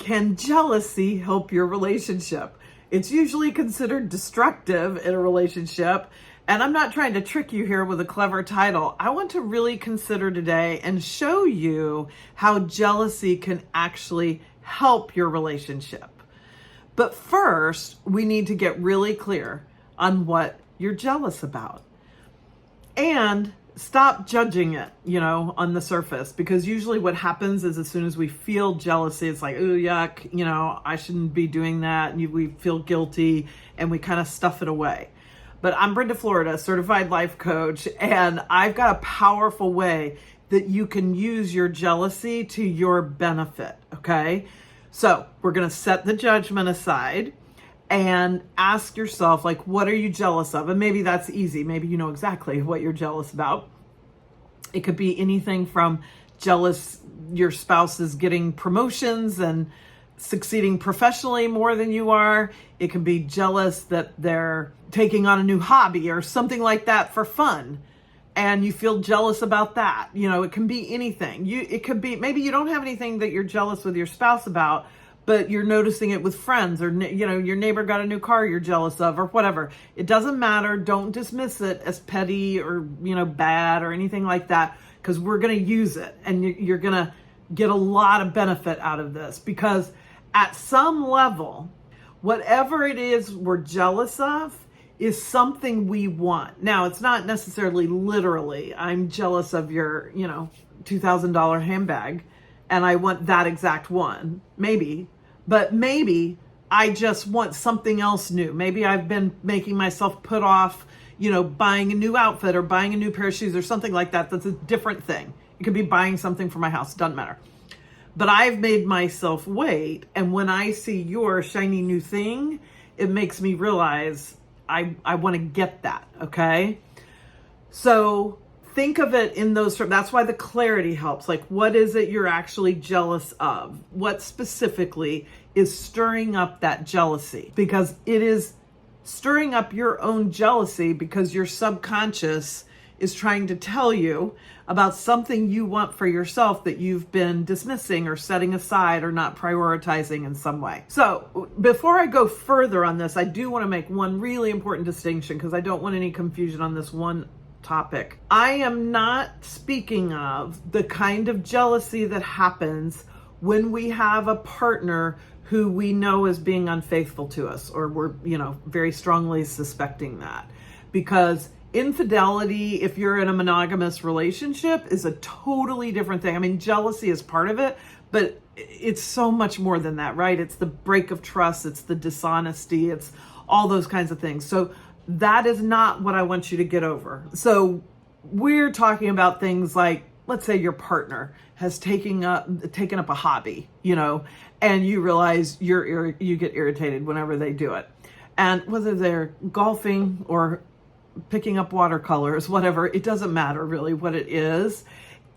Can jealousy help your relationship? It's usually considered destructive in a relationship. And I'm not trying to trick you here with a clever title. I want to really consider today and show you how jealousy can actually help your relationship. But first, we need to get really clear on what you're jealous about. And stop judging it, on the surface, because usually what happens is as soon as we feel jealousy, it's like, oh, yuck, I shouldn't be doing that. And we feel guilty and we kind of stuff it away. But I'm Brenda Florida, certified life coach, and I've got a powerful way that you can use your jealousy to your benefit, okay? So we're going to set the judgment aside and ask yourself, what are you jealous of? And maybe that's easy. Maybe you know exactly what you're jealous about. It could be anything from jealous your spouse is getting promotions and succeeding professionally more than you are. It can be jealous that they're taking on a new hobby or something like that for fun, and you feel jealous about that. It can be anything. It could be, maybe you don't have anything that you're jealous with your spouse about, but you're noticing it with friends, or your neighbor got a new car you're jealous of, or whatever. It doesn't matter. Don't dismiss it as petty or bad or anything like that, because we're going to use it, and you're going to get a lot of benefit out of this, because at some level, whatever it is we're jealous of is something we want. Now, it's not necessarily literally, I'm jealous of your, $2,000 handbag and I want that exact one. Maybe, but maybe I just want something else new. Maybe I've been making myself put off, buying a new outfit or buying a new pair of shoes or something like that. That's a different thing. It could be buying something for my house. Doesn't matter. But I've made myself wait. And when I see your shiny new thing, it makes me realize I want to get that. Okay. So think of it in those terms. That's why the clarity helps. What is it you're actually jealous of? What specifically is stirring up that jealousy? Because it is stirring up your own jealousy because your subconscious is trying to tell you about something you want for yourself that you've been dismissing or setting aside or not prioritizing in some way. So before I go further on this, I do want to make one really important distinction, because I don't want any confusion on this one topic. I am not speaking of the kind of jealousy that happens when we have a partner who we know is being unfaithful to us, or we're, very strongly suspecting that. Because infidelity, if you're in a monogamous relationship, is a totally different thing. I mean, jealousy is part of it, but it's so much more than that, right? It's the break of trust, it's the dishonesty, it's all those kinds of things. So that is not what I want you to get over. So we're talking about things like, let's say your partner has taken up a hobby, and you realize you get irritated whenever they do it. And whether they're golfing or picking up watercolors, whatever, it doesn't matter really what it is.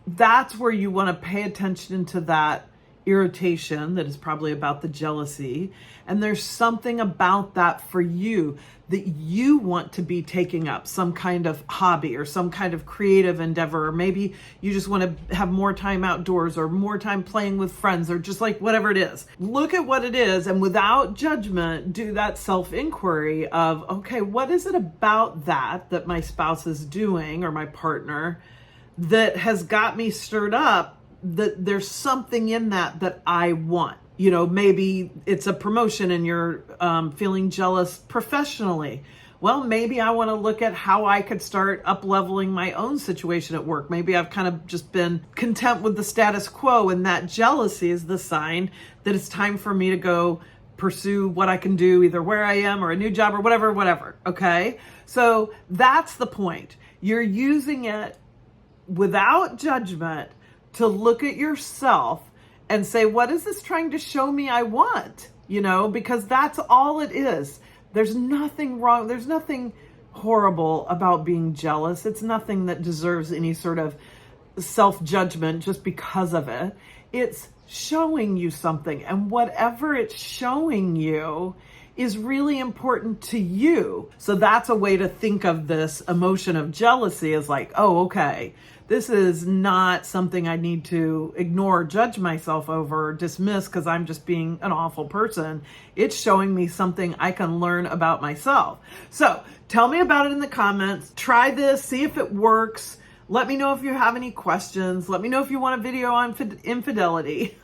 That's where you want to pay attention to that irritation that is probably about the jealousy. And there's something about that for you that you want to be taking up, some kind of hobby or some kind of creative endeavor, or maybe you just want to have more time outdoors or more time playing with friends, or just whatever it is. Look at what it is, and without judgment, do that self-inquiry of, okay, what is it about that my spouse is doing, or my partner, that has got me stirred up, that there's something in that I want. Maybe it's a promotion and you're feeling jealous professionally. Well, maybe I want to look at how I could start up-leveling my own situation at work. Maybe I've kind of just been content with the status quo, and that jealousy is the sign that it's time for me to go pursue what I can do, either where I am or a new job or whatever. Okay? So that's the point. You're using it without judgment to look at yourself and say, what is this trying to show me I want? Because that's all it is. There's nothing wrong. There's nothing horrible about being jealous. It's nothing that deserves any sort of self-judgment just because of it. It's showing you something, and whatever it's showing you is really important to you. So that's a way to think of this emotion of jealousy as oh, okay, This is not something I need to ignore, judge myself over, dismiss because I'm just being an awful person. It's showing me something I can learn about myself. So tell me about it in the comments. Try this, see if it works. Let me know if you have any questions. Let me know if you want a video on infidelity.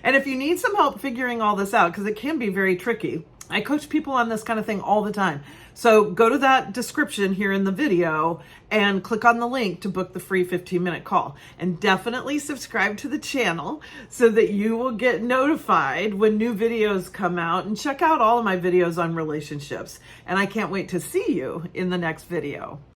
And if you need some help figuring all this out, because it can be very tricky. I coach people on this kind of thing all the time. So go to that description here in the video and click on the link to book the free 15-minute call. And definitely subscribe to the channel so that you will get notified when new videos come out. And check out all of my videos on relationships. And I can't wait to see you in the next video.